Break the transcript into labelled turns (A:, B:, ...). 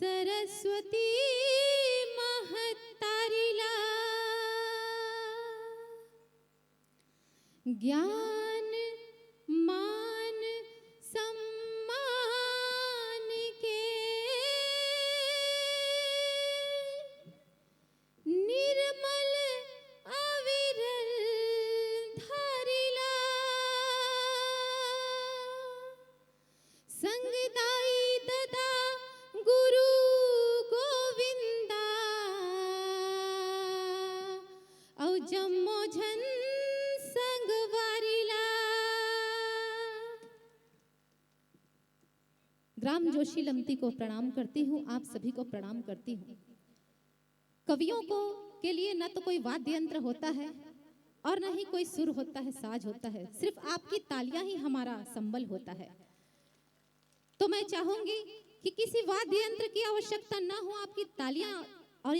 A: सरस्वती महतारिला ज्ञान मान सम्मान के निर्मल अविरल धारिला संगदाई ददा गुरु गोविंदा औ जम्मो झन संगवारिला। ग्राम जोशी लमती को प्रणाम करती हूँ, आप सभी को प्रणाम करती हूँ। कवियों को के लिए न तो कोई वाद्य यंत्र होता है और न ही कोई सुर होता है, साज होता है, सिर्फ आपकी तालियां ही हमारा संबल होता है। तो मैं चाहूंगी कि किसी वाद्य यंत्र की आवश्यकता ना हो, आपकी तालियां और